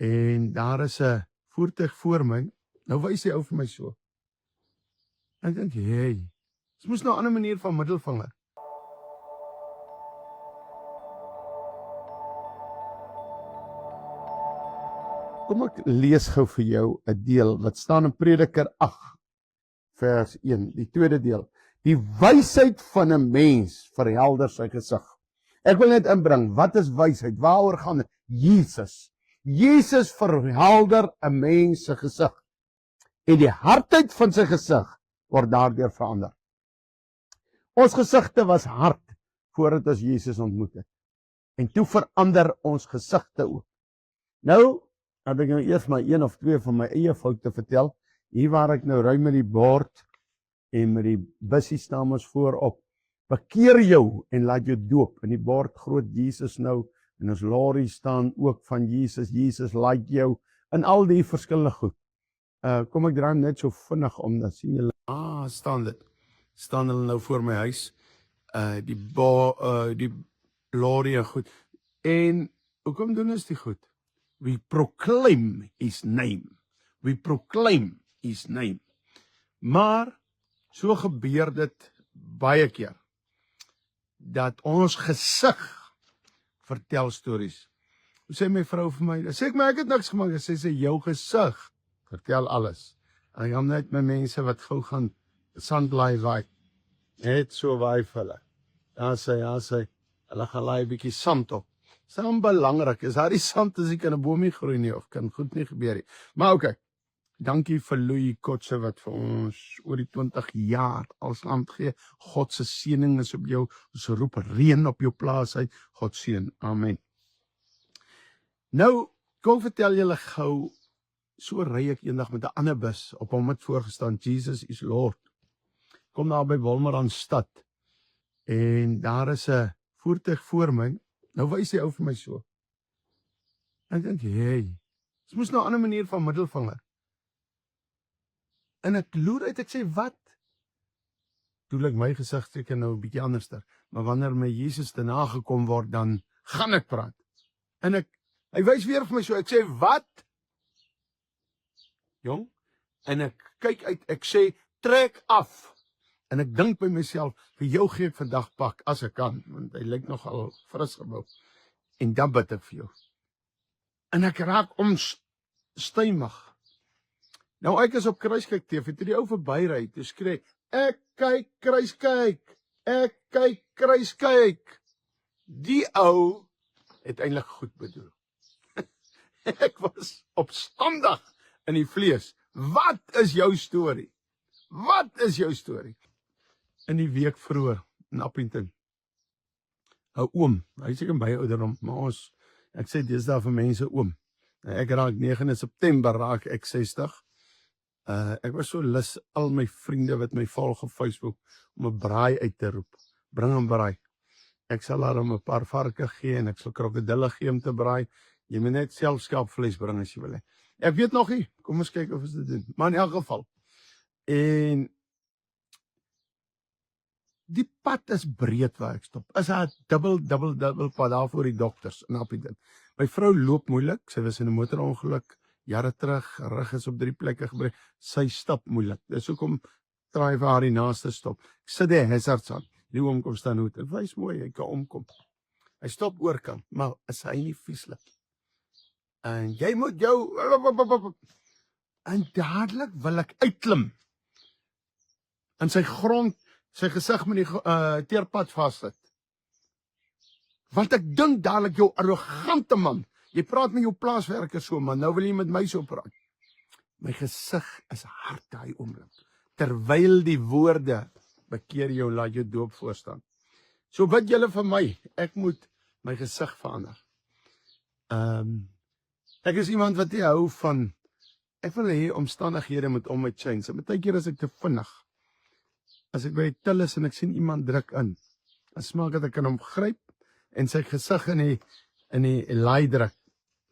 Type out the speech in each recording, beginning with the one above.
en daar is 'n voertuig voor my. Nou wys die ou vir my so. Ek dink, hey, dit moes nou 'n ander manier van middelvinger. Kom ek lees gou vir jou 'n deel wat staan in Prediker 8 vers 1, die tweede deel. Die wysheid van 'n mens verhelder sy gesig. Ek wil net inbring, wat is wysheid? Waaroor gaan dit? Jesus. Jesus verhelder 'n mens se gesig. En die hardheid van sy gesig word daardeur verander. Ons gesigte was hard voordat ons Jesus ontmoet het. En toe verander ons gesigte ook. Nou, heb ek nou eers maar 1 of 2 van my eie foute vertel. Hier waar ek nou ry met die bord en met die bussie staan ons voorop. Bekeer jou en laat jou doop. In die bord groot Jesus nou, en ons lorry staan ook van Jesus, Jesus like jou, en al die verskillende goed. Kom ek draai net so vinnig om, dan sien julle, staan dit. Staan hulle nou voor my huis, die lorry en goed. En hoekom doen ons die goed? We proclaim his name. We proclaim his name. Maar so gebeur dit baie keer dat ons gesig vertel stories. Hoe sê my vrou vir my? Dan sê ek my, ek het niks gemaak. Sy sê jou gesig vertel alles. En ek gaan net met mense wat gou gaan sandlaai waai. Net so waai vir hulle. Daar sê, hulle gaan laai 'n bietjie sand op. Dis dan belangrik, is daar die sand as ek in 'n boomie groei nie, of kan goed nie gebeur nie. Maar okay, dankie vir Louis Kotse wat vir ons oor die 20 jaar als land gee. God se seëning is op jou, ons roep reën op jou plaas uit. God seën, amen. Nou, kom vertel julle gou, so ry ek eendag met 'n ander bus, op hom het voorgestaan, Jesus is Lord. Kom daar by Wolmaranstad, en daar is 'n voertuig voor my. Nou wys die ou vir my so. Ek dink, hey, dit moes nou 'n ander manier van middelvinger. En ek loer uit, ek sê, wat? Toe ek my gesig teken nou 'n bietjie anderster. Maar wanneer my Jesus te nagekom word, dan gaan ek praat. En hy wys weer vir my so, ek sê, wat? Jong, en ek kyk uit, ek sê, trek af. En ek dink by myself, vir jou gee ek vandag pak, as ek kan, want hy lyk nogal fris gebou. En dan bid ek vir jou. En ek raak onstuimig. Nou ek is op Kruiskyk TV, toe die ou verbyry, toe skree, ek kyk Kruiskyk, ek kyk Kruiskyk. Die ou het eintlik goed bedoel. Ek was opstandig in die vlees. Wat is jou storie? Wat is jou storie? In die week vroeër in Appington, 'n oom, hy is seker baie ouderdom, maar ek sê deesdae vir mense oom. Ek raak 9 September raak ek 60. Ek was so lus, al my vriende wat my volg op Facebook, om 'n braai uit te roep. Bring 'n braai. Ek sal haar 'n paar varke gee en ek sal krokodille gee om te braai. Jy moet net self skaapvleis bring as jy wil hê. Ek weet nog nie, kom ons kyk of ons dit doen. Maar in elk geval. En die pad is breed waar ek stop. Is 'n dubbel pad daar voor die dokters in Appington. My vrou loop moeilik, sy was in 'n motorongeluk jare terug, rug is op 3 plekke gebreek. Sy stap moeilik. Dis hoekom draai vir haar die naaste stop. Ek sit die hazards aan. Die oom kom staan hoed. Dit wys mooi, hy kan omkom. Hy stop oorkant, maar is hy nie vieslik? En jy moet jou, en dadelik wil ek uitklim. En sy gesig met die teerpad vassit. Want ek dink dadelik, jou arrogante man, jy praat met jou plaaswerker so, man, nou wil jy met my so praat. My gesig is hard daai oomblik. Terwyl die woorde, bekeer jou, laat jou doop voorstaan. So bid julle vir my, ek moet my gesig verander. Ek is iemand wat nie hou van, ek wil hê omstandighede moet om my change. En baie keer as ek te vinnig, as ek by die til is en ek sien iemand druk in, dan smaak dat ek kan hom gryp en sy gesig in die laai druk,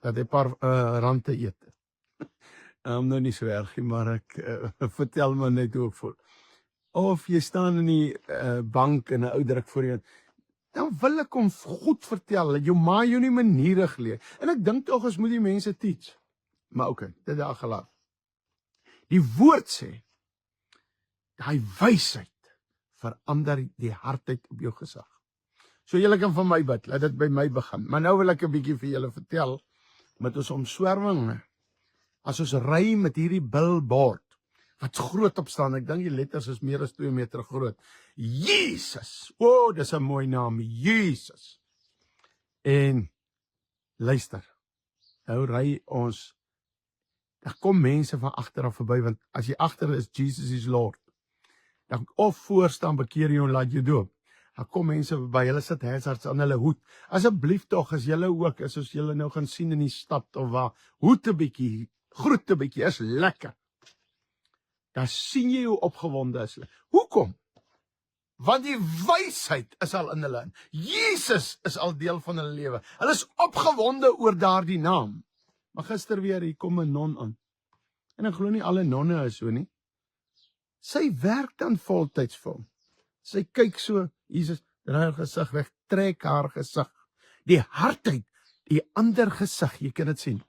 dat hy 'n paar rande eet. Nou nie so erg nie, maar ek vertel maar net hoe ek voel. Of jy staan in die bank en 'n ou druk voor jou, dan wil ek hom goed vertel, dat jou ma jou nie maniere geleer. En ek dink tog ons moet die mense teach. Maar okay, dit daar gelaat. Die woord sê, daai wysheid verander die hardheid op jou gesag. So julle kan van my bid, laat dit by my begin. Maar nou wil ek 'n bietjie vir julle vertel, met ons omswerwing, as ons ry met hierdie billboard, wat groot op staan, ek dink die letters is meer as 2 meter groot. Jesus! O, dis 'n mooi naam, Jesus. En, luister, nou ry ons, daar kom mense van agter af verby, want as jy agter is, Jesus is Lord, dan of voor staan, bekeer jy en laat jy doop. Dan kom mense verby, hulle sit hazards aan hulle hoed. Asseblief tog, as julle ook, as ons julle nou gaan sien in die stad, of waar, hoed 'n bietjie, groet 'n bietjie, is lekker. Dan sien jy hoe opgewonde is hulle. Hoekom? Want die wysheid is al in hulle. Jesus is al deel van hulle lewe. Hulle is opgewonde oor daardie naam. Maar gister weer, hier kom 'n non aan. En ek glo nie alle nonne is so nie. Sy werk dan voltyds vir hom. Sy kyk so, Jesus, draai haar gesig weg, trek haar gesig. Die hardheid, die ander gesig, jy kan dit sien.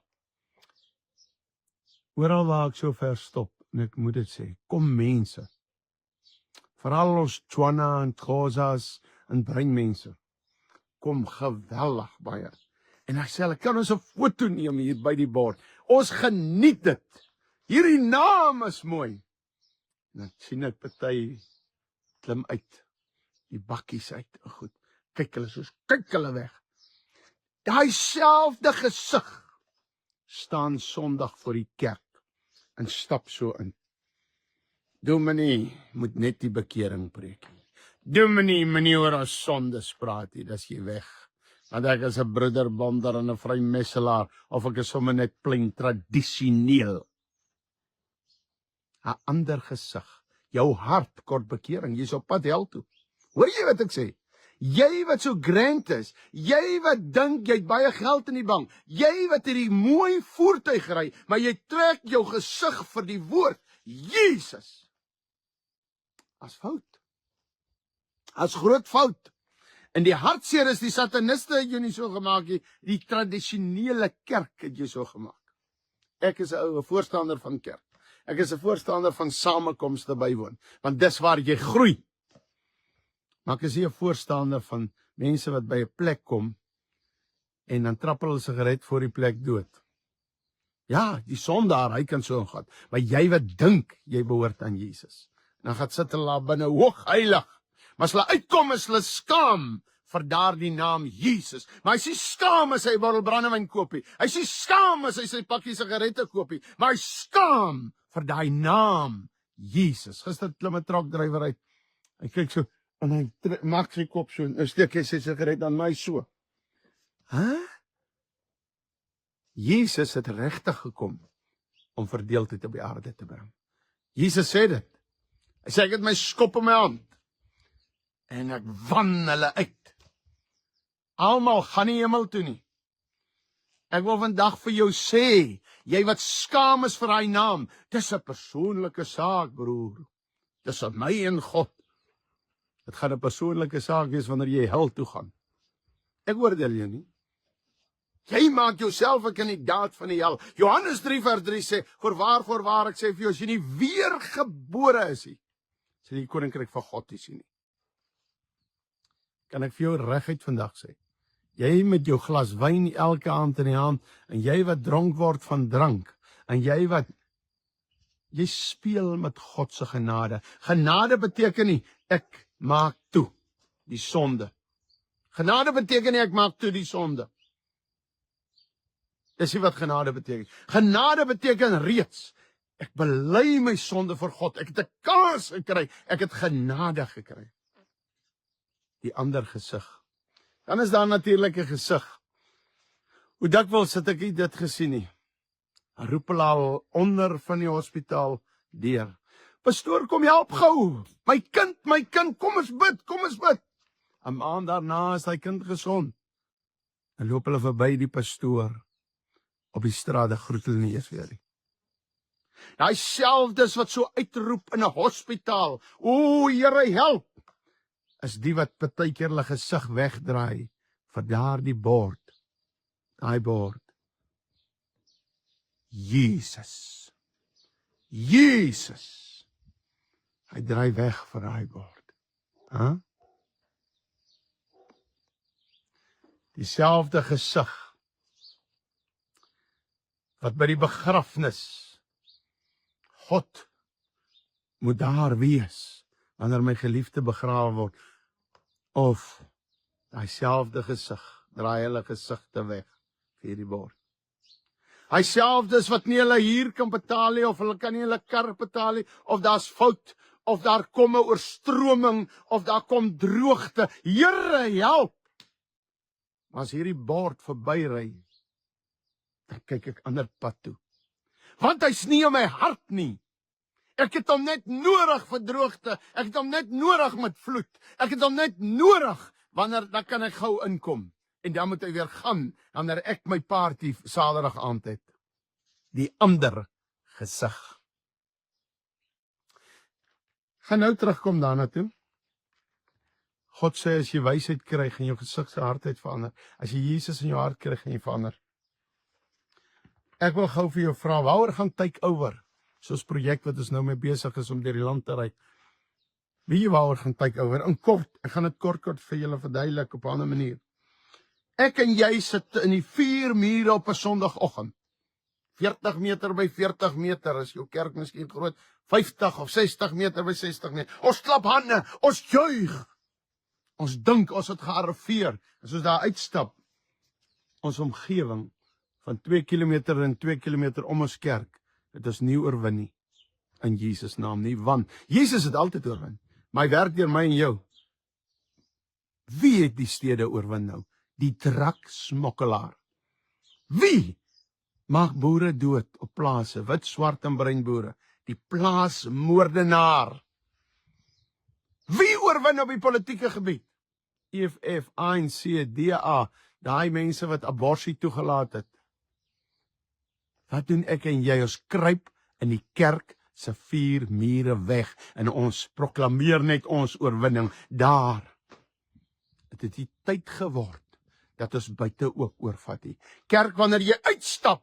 Oral waar ek so ver stop, en ek moet dit sê, kom mense, veral ons Tswana en Xhosas en breinmense, kom geweldig baie. En ek sê, kan ons 'n foto neem hier by die bord? Ons geniet dit. Hierdie naam is mooi. En dan sien ek party klim uit, die bakkies uit, goed, kyk hulle soos, kyk hulle weg. Daai selfde gesig staan Sondag voor die kerk en stap so in. Dominee moet net die bekering preek. Dominee, moenie oor ons sondes praat nie, dis jy weg. Want ek is 'n broederbonder en 'n vrymesselaar, of ek is sommer net plain tradisioneel. 'n Ander gesig. Jou hart kort bekering, jy's op pad hel toe. Hoor jy wat ek sê? Jy wat so grand is, jy wat dink jy het baie geld in die bank, jy wat hierdie mooi voertuig ry, maar jy trek jou gesig vir die woord, Jesus. As fout. As groot fout. En die hartseer is, die sataniste het jou nie so gemaak nie, die tradisionele kerk het jou so gemaak. Ek is 'n ou voorstander van kerk. Ek is 'n voorstander van samekomste bywoon, want dis waar jy groei. Maar ek is nie 'n voorstander van mense wat by 'n plek kom en dan trap hulle sigaret voor die plek dood. Ja, die sondaar, hy kan so ingaan, maar jy wat dink jy behoort aan Jesus. En dan gaan sit hulle daar binne hoog heilig, maar as hulle uitkom is hulle skaam vir daardie naam Jesus. Maar hy sê skaam as hy 'n bottel brandewyn koop nie. Hy sê skaam as hy sy pakkie sigarette koop nie, maar hy skaam vir daai naam Jesus. Gister klim 'n truckdrywer uit. Hy kyk so en hy maak sy kop so en steek hy sy sigaret aan my so. Jesus het regtig gekom om verdeeldheid op die aarde te bring. Jesus sê dit. Hy sê ek het my skop in my hand en ek wan hulle uit. Almal gaan nie hemel toe nie. Ek wil vandag vir jou sê, jy wat skaam is vir hy naam, dis 'n persoonlike saak, broer. Dis aan my en God. Dit gaan 'n persoonlike saak wees wanneer jy hel toe gaan. Ek oordeel jou nie. Jy maak jouself 'n kandidaat van die hel. Johannes 3:3 sê, voorwaar ek sê vir jou, as jy nie weergebore is nie, sal jy die koninkryk van God nie sien nie. Kan ek vir jou reguit vandag sê, jy met jou glas wyn elke aand in die hand, en jy wat dronk word van drank, en jy speel met God se genade. Genade beteken nie, ek maak toe die sonde. Genade beteken nie, ek maak toe die sonde. Dis nie wat genade beteken. Genade beteken reeds, ek bely my sonde vir God, ek het 'n kans gekry, ek het genade gekry. Die ander gesig. Dan is daar natuurlik 'n gesig. Hoe dikwels het ek dit gesien nie. Dan roep hulle al onder van die hospitaal deur. Pastoor, kom help gou. My kind, kom ons bid. 'n Maand daarna is hy kind gesond. Dan loop hulle verby die pastoor op die straat, groet hulle nie eers weer nie. Daai selfdes wat so uitroep in 'n hospitaal. O, Here, help. is die wat partykeer hulle gesig wegdraai vir daardie bord. Daai bord. Jesus. Jesus. Hy draai weg vir daai bord. Huh? Dieselfde gesig wat by die begrafnis God moet daar wees wanneer my geliefde begrawe word, of daai selfde gesig draai hulle gesigte weg vir die bord. Hy selfde is wat nie hulle huur kan betaal nie, of hulle kan nie hulle kar betaal nie, of daar's fout, of daar kom 'n oorstroming, of daar kom droogte. Here, help! Maar as hierdie bord verbyry, dan kyk ek ander pad toe. Want hy's nie in my hart nie. Ek het hom net nodig vir droogte. Ek het hom net nodig met vloed. Ek het hom net nodig wanneer dan kan ek gou inkom. En dan moet hy weer gaan wanneer ek my party Saterdag aand het. Die ander gesig. Gaan nou terugkom daarna toe. God sê as jy wysheid kry, gaan jou gesig se hardheid verander. As jy Jesus in jou hart kry, gaan jy verander. Ek wil gou vir jou vra, waaroor gaan take over? Soos projek wat ons nou mee besig is om deur die land te ry. Wie waaroor gaan take over? In kort, ek gaan dit kort vir julle verduidelik op 'n ander manier. Ek en jy sit in die 4 mure op 'n Sondagoggend. 40 meter by 40 meter, is jou kerk miskien groot, 50 of 60 meter by 60 meter. Ons klap hande, ons juig. Ons dink ons het gearriveer. As ons daar uitstap, ons omgewing van 2 kilometer en 2 kilometer om ons kerk, dit is nie oorwin nie. In Jesus naam nie, want Jesus het altyd oorwin. Maar hy werk deur my en jou. Wie het die stede oorwin nou? Die draksmokkelaar. Wie maak boere dood op plase, wit, swart en bruin boere? Die plaasmoordenaar. Wie oorwin op die politieke gebied? EFF, ANC, DA, daai mense wat abortus toegelaat het. Wat doen ek en jy? Ons kruip in die kerk se 4 mure weg en ons proklameer net ons oorwinning daar. Dit het die tyd geword dat ons buite ook oorvat nie. Kerk, wanneer jy uitstap,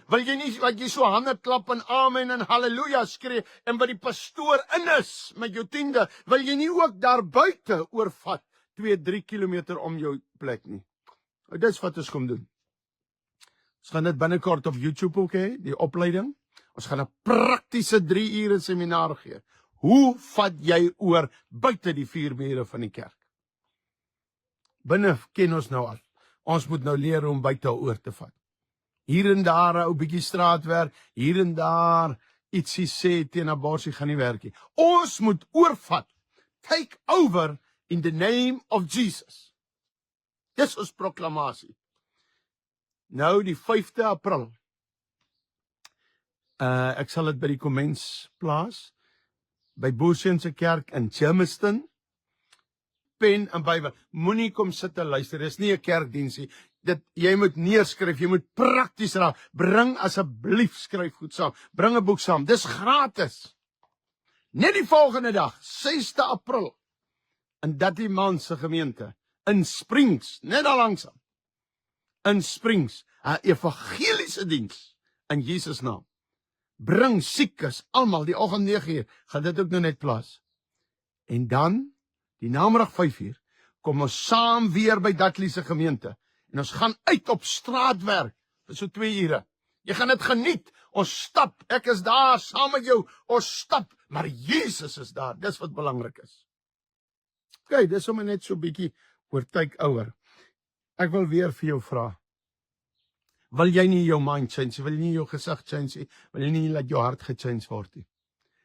wil jy nie wat jy so hande klap en amen en halleluja skree en by die pastoor in is met jou 10de, wil jy nie ook daar buite oorvat 2-3 kilometer om jou plek nie. Dis wat ons kom doen. Ons gaan dit binnekort op YouTube ook hê, die opleiding. Ons gaan 'n praktiese 3 ure seminar gee. Hoe vat jy oor buite die 4 mure van die kerk? Binne ken ons nou al. Ons moet nou leer om buite oor te vat. Hier en daar 'n ou bietjie straatwerk, hier en daar ietsie sê teen abortus gaan nie werk nie. Ons moet oorvat. Take over in the name of Jesus. Dis ons proklamasie. Nou die 5de April. Ek sal dit by die Kommens plaas, by Boosien se kerk in Germiston. Pen en Bybel. Moenie kom sit en luister. Dis nie 'n kerkdiens nie. Jy moet neerskryf, jy moet prakties raak. Bring asseblief skryfgoed saam. Bring 'n boek saam. Dis gratis. Net die volgende dag, 6de April, in Dudley Man se gemeente, in Springs, net daar langsam. In Springs, 'n evangeliese diens in Jesus naam. Bring siekes, almal, die oggend 9uur, gaan dit ook nou net plaas. En dan, die namiddag 5uur, kom ons saam weer by Dudley se gemeente. En ons gaan uit op straatwerk, vir so 2 ure. Jy gaan dit geniet, ons stap, ek is daar, saam met jou, ons stap, maar Jesus is daar, dis wat belangrik is. Okay, dis sommer net so bietjie oor take over. Ek wil weer vir jou vra, wil jy nie jou mind change, wil jy nie jou gesig change nie, wil jy nie laat jou hart gechange word nie?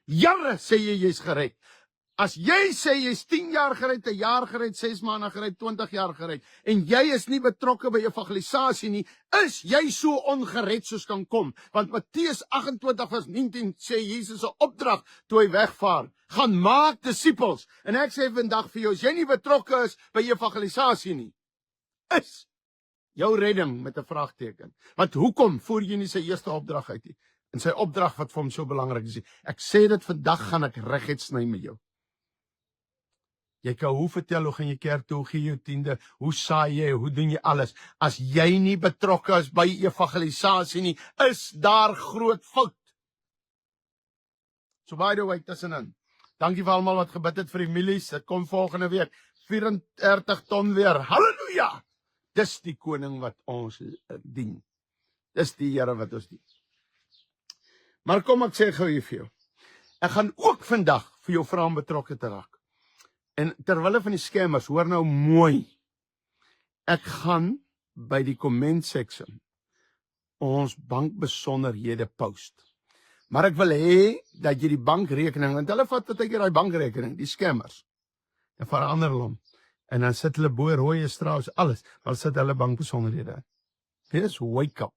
Jare sê jy jy's gered. As jy sê jy's 10 jaar gered, 1 jaar gered, 6 maande gered, 20 jaar gered, en jy is nie betrokke by evangelisasie nie, is jy so ongered soos kan kom. Want Matteus 28:19 sê Jesus se opdrag toe hy wegvaar, gaan maak disippels. En ek sê vandag vir jou, as jy nie betrokke is by evangelisasie nie, is jou redding met 'n vraagteken. Want hoekom voer jy nie sy eerste opdrag uit nie? En sy opdrag wat vir hom so belangrik is. Ek sê dit vandag gaan ek reguit sny met jou. Jy kan hoe vertel, hoe gaan jy kerk toe, hoe gee jy jou tiende, hoe saai jy, hoe doen jy alles. As jy nie betrokke is by evangelisasie nie, is daar groot fout. So by the way, tussenin. Dankie vir almal wat gebid het vir die milies. Dit kom volgende week. 34 ton weer. Halleluja! Dis die koning wat ons dien. Dis die Here wat ons dien. Maar kom ek sê gou hier vir jou. Ek gaan ook vandag vir jou vra om betrokke te raak. En terwille van die scammers, hoor nou mooi. Ek gaan by die comment section ons bankbesonderhede post. Maar ek wil hê dat jy die bankrekening, want hulle vat baie keer daai bankrekening, die scammers. En verander hom. En dan sit hulle bo rooi straat, alles, maar sit hulle bankbesonderhede. Dit is wake up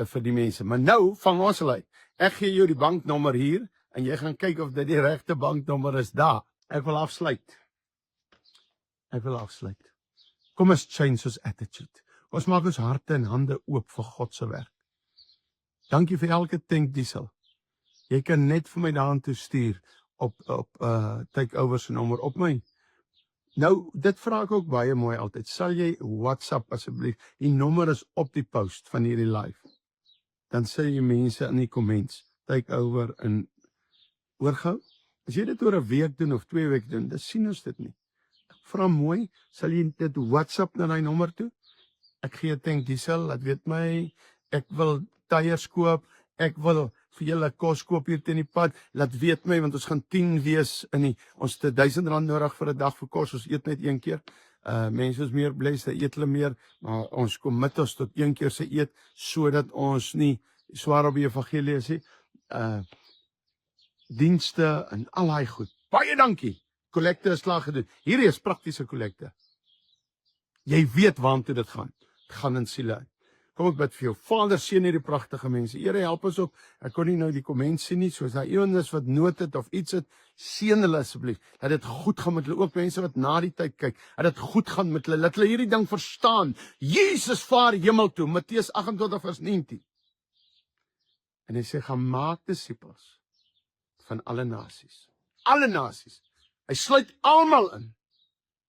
vir die mense. Maar nou vang ons hulle uit. Ek gee jou die banknommer hier en jy gaan kyk of dit die regte banknommer is daar. Ek wil afsluit. Kom ons change ons attitude. Ons maak ons harte en hande oop vir God se werk. Dankie vir elke tankdiesel. Jy kan net vir my daartoe stuur op takeover se nommer op my. Nou, dit vra ek ook baie mooi altyd. Sal jy WhatsApp asseblief? Die nommer is op die post van hierdie live. Dan sê jy mense in die comments, takeover en oorgou. As jy dit oor 'n week doen of 2 weke doen, dan sien ons dit nie. Ek vra mooi, sal jy dit WhatsApp na daai nommer toe? Ek gee 'n tank diesel, laat weet my, ek wil tyres koop, ek wil vir julle kos koop hier teen die pad, laat weet my, want ons gaan 10 wees ons het R1000 nodig vir 'n dag vir kos, ons eet net een keer. Mense is meer blessed, eet hulle meer, maar ons commit ons tot een keer se eet, sodat ons nie swaar op die evangelie is nie. Dienste en al daai goed. Baie dankie. Kollekte is klaar gedoen. Hierdie is praktiese kollekte. Jy weet waartoe dit gaan. Dit gaan in siele. Kom ek bid vir jou. Vader, seën hierdie pragtige mense. Here, help ons ook. Ek kon nie nou die komment sien nie, soos daar iemand is wat nood het of iets het. Seën hulle asseblief. Dat dit goed gaan met hulle, ook mense wat na die tyd kyk. Dat dit goed gaan met hulle. Laat hulle hierdie ding verstaan. Jesus vaar hemel toe. Matteus 28 vers 19. En hy sê, gaan maak disippels van alle nasies. Alle nasies. Hy sluit almal in.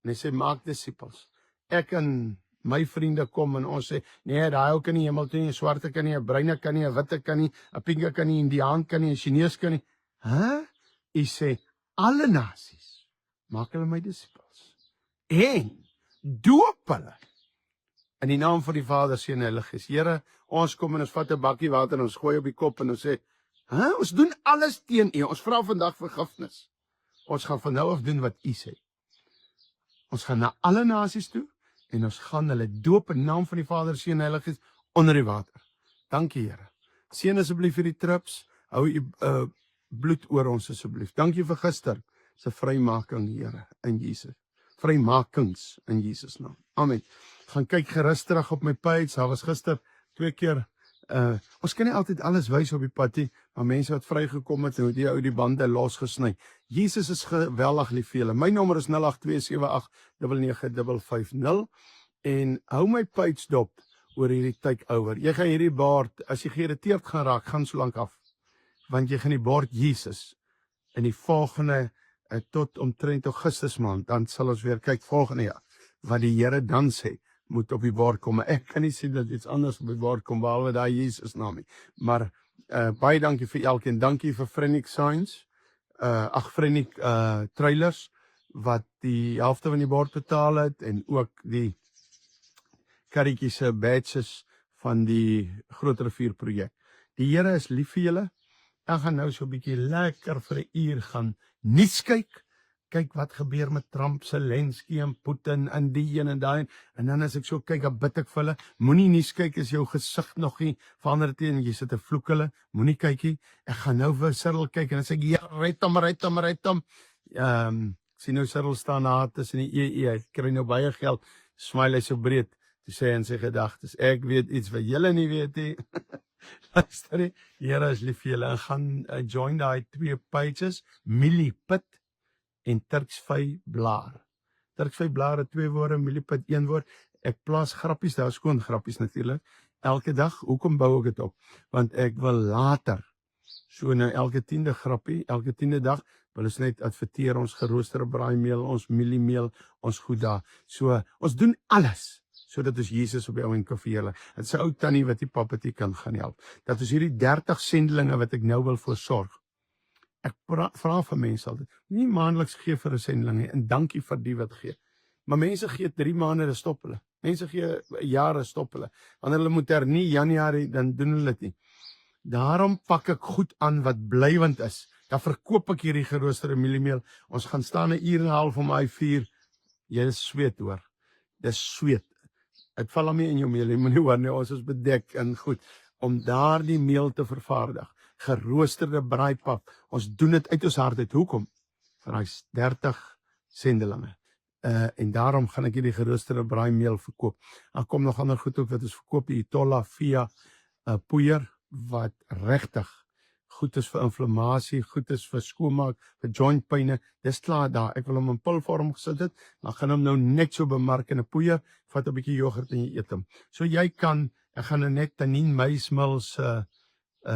En hy sê, maak disippels. Ek en my vriende kom en ons sê, nee, daai ou kan nie hemel toe nie, 'n swarte kan nie, 'n bruine kan nie, 'n witte kan nie, 'n pinke kan nie, 'n Indiaan kan nie, 'n Chinees kan nie. Hy sê, alle nasies, maak hulle my disippels. En doop hulle in die naam van die Vader, Seun en Heilige Gees. Here, ons kom en ons vat 'n bakkie water en ons gooi op die kop en ons sê, ons doen alles teen U. Ons vra vandag vergifnis. Ons gaan van nou af doen wat U sê. Ons gaan na alle nasies toe en ons gaan hulle doop in naam van die Vader, Seun en Heilige Gees onder die water. Dankie, Here. Seën asseblief vir die trips. Hou U bloed oor ons asseblief. Dankie vir gister se vrymaking, Here, in Jesus. Vrymakings in Jesus naam. Amen. Gaan kyk gerus terug op my page. Daar was gister 2 keer. Ons kan nie altyd alles wys op die pad nie, maar mense wat vrygekom het, hoe die ou die bande losgesny. Jesus is geweldig lief vir julle. My nommer is 0827899550 en hou my page dop oor hierdie takeover. Jy gaan hierdie bord, as jy geïrriteerd gaan raak, gaan so lank af. Want jy gaan die bord Jesus in die volgende tot omtrent Augustus maand, dan sal ons weer kyk volgende jaar wat die Here dan sê moet op die bord kom. Ek kan nie sien dat iets anders op die bord kom behalwe daai Jesus naam nie. Maar baie dankie vir elkeen. Dankie vir Phoenix Signs. Phoenix trailers wat die helfte van die bord betaal het en ook die karretjies se badges van die Groot Rivier projek. Die Here is lief vir julle. Ek gaan nou so 'n bietjie lekker vir 'n uur gaan nuus kyk. Kyk wat gebeur met Trump, Zelensky en Putin en die een en daai. En dan as ek so kyk, dan bid ek vir hulle. Moenie nuus kyk as jou gesig nog nie verander teen en jy sit te vloek hulle. Moenie kyk nie. Ek gaan nou vir Cyril kyk en dan sê ek, ja, red hom. Sien nou Cyril staan na tussen die EE. Hy kry nou baie geld. Smile hy so breed. Toe sê hy in sy gedagtes, ek weet iets wat julle nie weet nie. Luister, die Here is lief vir julle en gaan join daai 2 pages, Millipit en Turksvy blaar. Turksvy blaar het 2 woorde, Millipit 1 woord. Ek plaas grappies, daar is skoon grappies natuurlik. Elke dag, hoekom bou ek dit op? Want ek wil later, so nou elke 10de grappie, elke 10de dag, wil ons net adverteer ons geroosterde braaimeel, ons mieliemeel, ons goed daar. So, ons doen alles sodat ons Jesus op die ou en kan verheerlik. Dit is 'n ou tannie wat die papetjie kan gaan help. Dat ons hierdie 30 sendelinge wat ek nou wil voorsorg. Ek vra vir mense altyd, nie maandeliks gee vir 'n sendeling nie, en dankie vir die wat gee. Maar mense gee 3 maande, dan stop hulle. Mense gee jare, stop hulle. Wanneer hulle moet hernie Januarie, dan doen hulle dit nie. Daarom pak ek goed aan wat blywend is. Dan verkoop ek hierdie geroosterde mieliemeel. Ons gaan staan 'n uur en 'n half om hy 4. Jy is sweet hoor. Dis sweet. Ek val hom nie in jou meel, jy moenie hoor nie, ons is bedek en goed. Om daardie meel te vervaardig. Geroosterde braaipap. Ons doen dit uit ons hart uit. Hoekom? Vir hy 30 sendelinge. En daarom gaan ek hierdie geroosterde braaimeel verkoop. Dan kom nog ander goed ook wat ons verkoop, die Itolla via poeier, wat regtig goed is vir inflammasie, goed is vir skoonmaak, vir joint pynne. Dis klaar daar. Ek wil hom in pilvorm gesit het, dan gaan hom nou net so bemark in 'n poeier, vat 'n bietjie yoghurt en jy eet hom. So jy kan, ek gaan nou net Tannie Meismil se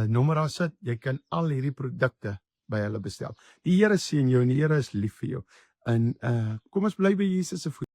nommer daar sit. Jy kan al hierdie produkte by hulle bestel. Die Here seën jou en die Here is lief vir jou. En kom ons bly by Jesus se voet.